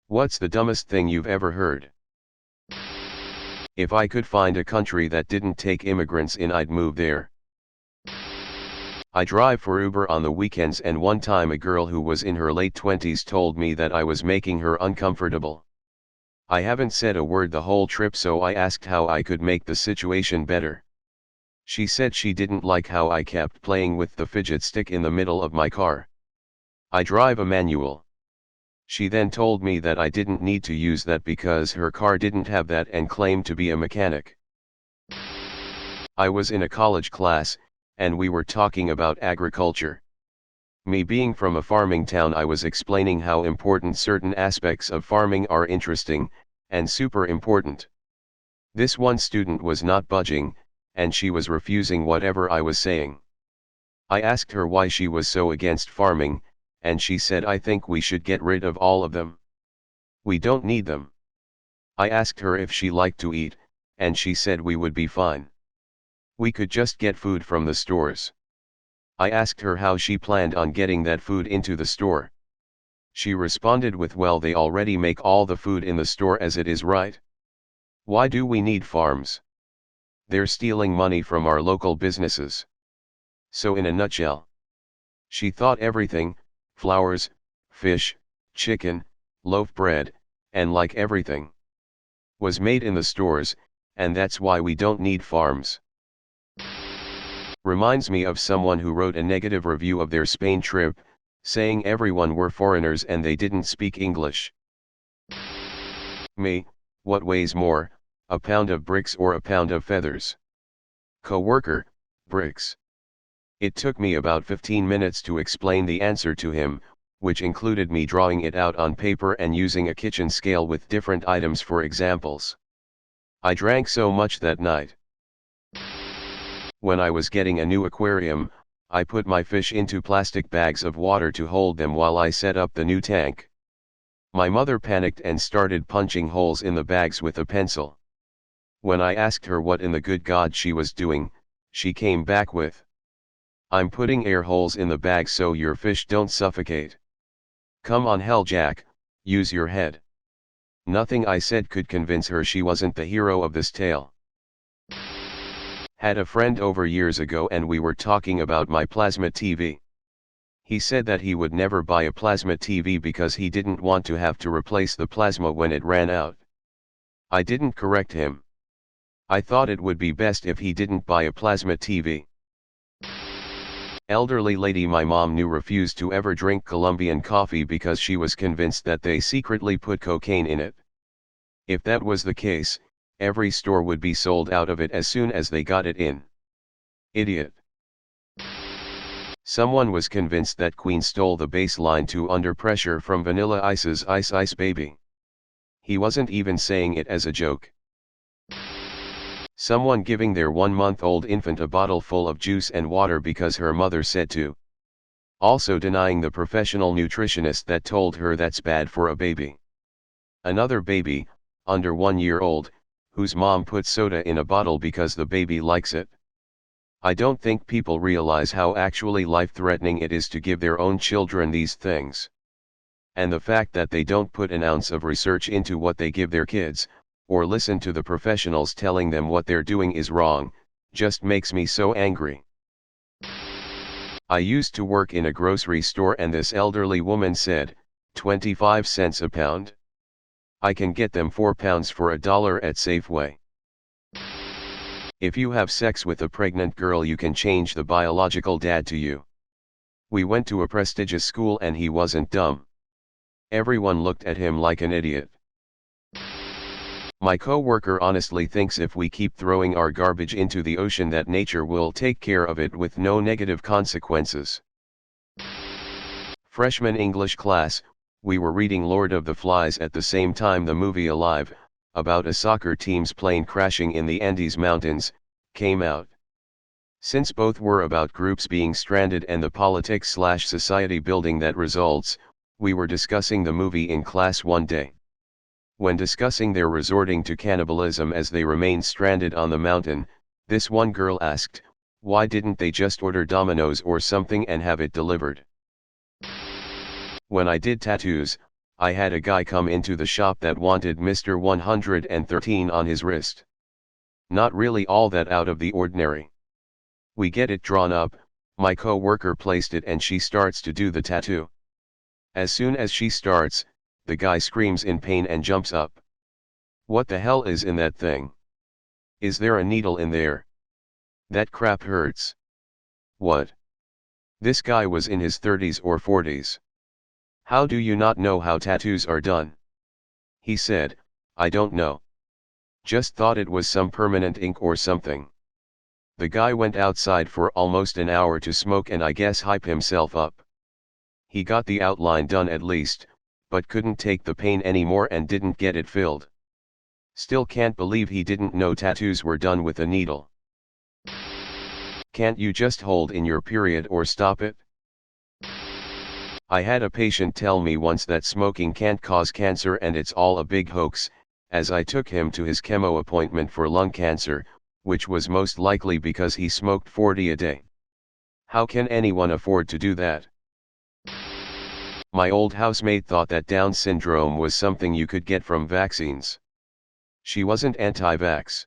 What's the dumbest thing you've ever heard? If I could find a country that didn't take immigrants in, I'd move there. I drive for Uber on the weekends, and one time a girl who was in her late 20s told me that I was making her uncomfortable. I haven't said a word the whole trip, so I asked how I could make the situation better. She said she didn't like how I kept playing with the fidget stick in the middle of my car. I drive a manual. She then told me that I didn't need to use that because her car didn't have that, and claimed to be a mechanic. I was in a college class, and we were talking about agriculture. Me being from a farming town, I was explaining how important certain aspects of farming are interesting, and super important. This one student was not budging, and she was refusing whatever I was saying. I asked her why she was so against farming, and she said, "I think we should get rid of all of them. We don't need them." I asked her if she liked to eat, and she said we would be fine. We could just get food from the stores. I asked her how she planned on getting that food into the store. She responded with, "Well, they already make all the food in the store as it is, right? Why do we need farms? They're stealing money from our local businesses." So in a nutshell, she thought everything, flowers, fish, chicken, loaf bread, and like everything, was made in the stores, and that's why we don't need farms. Reminds me of someone who wrote a negative review of their Spain trip, saying everyone were foreigners and they didn't speak English. Me, what weighs more, a pound of bricks or a pound of feathers? Co-worker, bricks. It took me about 15 minutes to explain the answer to him, which included me drawing it out on paper and using a kitchen scale with different items for examples. I drank so much that night. When I was getting a new aquarium, I put my fish into plastic bags of water to hold them while I set up the new tank. My mother panicked and started punching holes in the bags with a pencil. When I asked her what in the good God she was doing, she came back with, "I'm putting air holes in the bag so your fish don't suffocate. Come on, hell Jack, use your head." Nothing I said could convince her she wasn't the hero of this tale. Had a friend over years ago and we were talking about my plasma TV. He said that he would never buy a plasma TV because he didn't want to have to replace the plasma when it ran out. I didn't correct him. I thought it would be best if he didn't buy a plasma TV. Elderly lady my mom knew refused to ever drink Colombian coffee because she was convinced that they secretly put cocaine in it. If that was the case, every store would be sold out of it as soon as they got it in. Idiot. Someone was convinced that Queen stole the bass line to Under Pressure from Vanilla Ice's Ice Ice Baby. He wasn't even saying it as a joke. Someone giving their 1-month-old infant a bottle full of juice and water because her mother said to. Also denying the professional nutritionist that told her that's bad for a baby. Another baby, under 1 year old, whose mom put soda in a bottle because the baby likes it. I don't think people realize how actually life-threatening it is to give their own children these things. And the fact that they don't put an ounce of research into what they give their kids, or listen to the professionals telling them what they're doing is wrong, just makes me so angry. I used to work in a grocery store and this elderly woman said, 25 cents a pound? I can get them 4 pounds for $1 at Safeway. If you have sex with a pregnant girl, you can change the biological dad to you. We went to a prestigious school and he wasn't dumb. Everyone looked at him like an idiot. My coworker honestly thinks if we keep throwing our garbage into the ocean that nature will take care of it with no negative consequences. Freshman English class, we were reading Lord of the Flies at the same time the movie Alive, about a soccer team's plane crashing in the Andes Mountains, came out. Since both were about groups being stranded and the politics/society building that results, we were discussing the movie in class one day. When discussing their resorting to cannibalism as they remained stranded on the mountain, this one girl asked, why didn't they just order Domino's or something and have it delivered? When I did tattoos, I had a guy come into the shop that wanted Mr. 113 on his wrist. Not really all that out of the ordinary. We get it drawn up, my co-worker placed it and she starts to do the tattoo. As soon as she starts, the guy screams in pain and jumps up. What the hell is in that thing? Is there a needle in there? That crap hurts. What? This guy was in his 30s or 40s. How do you not know how tattoos are done? He said, I don't know. Just thought it was some permanent ink or something. The guy went outside for almost an hour to smoke and I guess hype himself up. He got the outline done at least, but couldn't take the pain anymore and didn't get it filled. Still can't believe he didn't know tattoos were done with a needle. Can't you just hold in your period or stop it? I had a patient tell me once that smoking can't cause cancer and it's all a big hoax, as I took him to his chemo appointment for lung cancer, which was most likely because he smoked 40 a day. How can anyone afford to do that? My old housemate thought that Down syndrome was something you could get from vaccines. She wasn't anti-vax.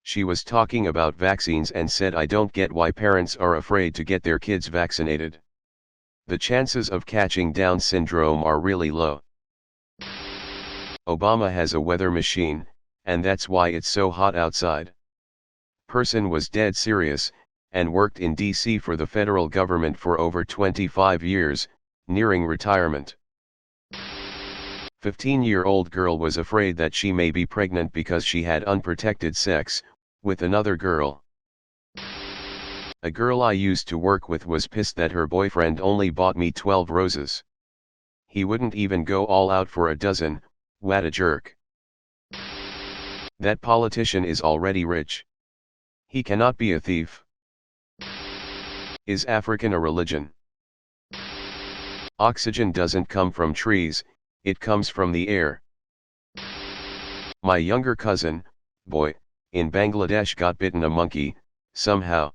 She was talking about vaccines and said I don't get why parents are afraid to get their kids vaccinated. The chances of catching Down syndrome are really low. Obama has a weather machine, and that's why it's so hot outside. Person was dead serious, and worked in D.C. for the federal government for over 25 years, nearing retirement. 15-year-old girl was afraid that she may be pregnant because she had unprotected sex with another girl. A girl I used to work with was pissed that her boyfriend only bought me 12 roses. He wouldn't even go all out for a dozen. What a jerk. That politician is already rich. He cannot be a thief. Is African a religion? Oxygen doesn't come from trees, it comes from the air. My younger cousin, boy, in Bangladesh got bitten a monkey, somehow.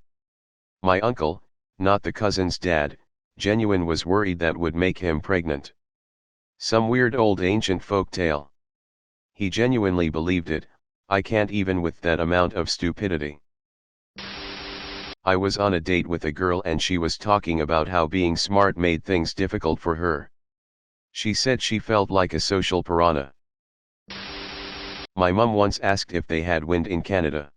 My uncle, not the cousin's dad, genuine was worried that would make him pregnant. Some weird old ancient folk tale. He genuinely believed it. I can't even with that amount of stupidity. I was on a date with a girl and she was talking about how being smart made things difficult for her. She said she felt like a social piranha. My mum once asked if they had wind in Canada.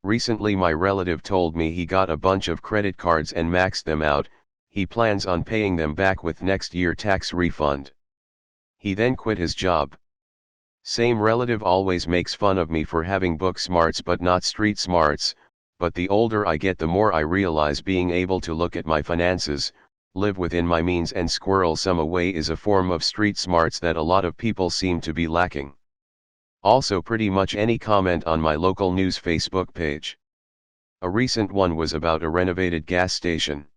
Recently my relative told me he got a bunch of credit cards and maxed them out. He plans on paying them back with next year tax refund. He then quit his job. Same relative always makes fun of me for having book smarts but not street smarts, but the older I get the more I realize being able to look at my finances, live within my means and squirrel some away is a form of street smarts that a lot of people seem to be lacking. Also pretty much any comment on my local news Facebook page. A recent one was about a renovated gas station.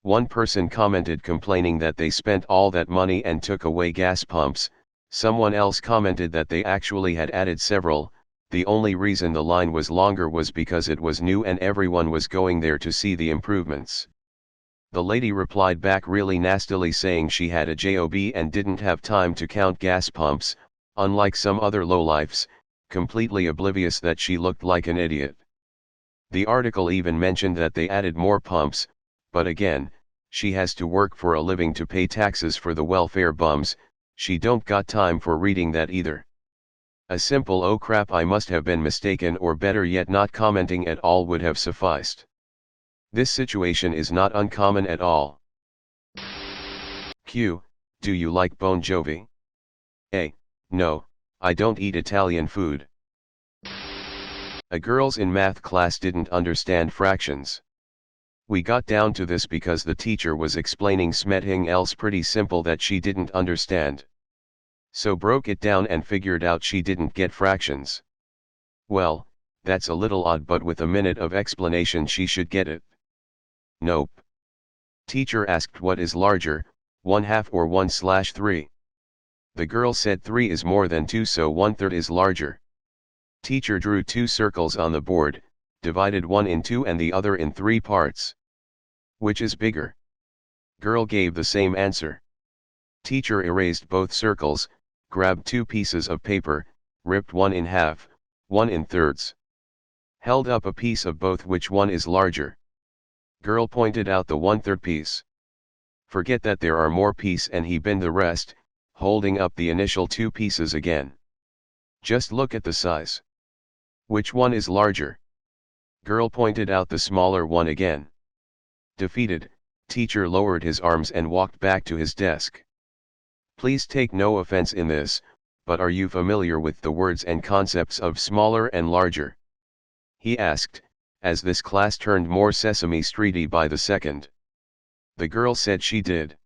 One person commented complaining that they spent all that money and took away gas pumps. Someone else commented that they actually had added several. The only reason the line was longer was because it was new and everyone was going there to see the improvements. The lady replied back really nastily saying she had a job and didn't have time to count gas pumps, unlike some other lowlifes, completely oblivious that she looked like an idiot. The article even mentioned that they added more pumps, but again, she has to work for a living to pay taxes for the welfare bums. She don't got time for reading that either. A simple "oh crap, I must have been mistaken," or better yet not commenting at all would have sufficed. This situation is not uncommon at all. Q. Do you like Bon Jovi? A. No, I don't eat Italian food. A girls in math class didn't understand fractions. We got down to this because the teacher was explaining something else pretty simple that she didn't understand. So broke it down and figured out she didn't get fractions. Well, that's a little odd, but with a minute of explanation she should get it. Nope. Teacher asked what is larger, 1/2 or 1/3. The girl said 3 is more than 2, so 1/3 is larger. Teacher drew 2 circles on the board, divided one in 2 and the other in 3 parts. Which is bigger? Girl gave the same answer. Teacher erased both circles, grabbed two pieces of paper, ripped one in half, one in thirds. Held up a piece of both. Which one is larger? Girl pointed out the 1/3 piece. Forget that there are more piece, and he binned the rest, holding up the initial two pieces again. Just look at the size. Which one is larger? Girl pointed out the smaller one again. Defeated, teacher lowered his arms and walked back to his desk. Please take no offense in this, but are you familiar with the words and concepts of smaller and larger? He asked, as this class turned more Sesame Streety by the second. The girl said she did.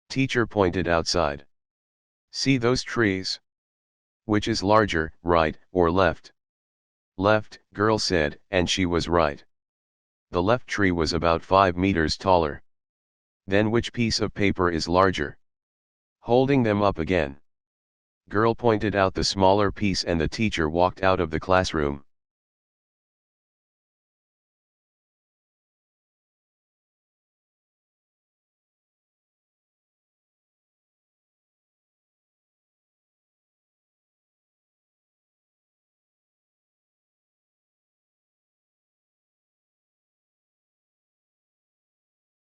Teacher pointed outside. See those trees? Which is larger, right or left? Left, girl said, and she was right. The left tree was about 5 meters taller. Then which piece of paper is larger? Holding them up again. Girl pointed out the smaller piece, and the teacher walked out of the classroom.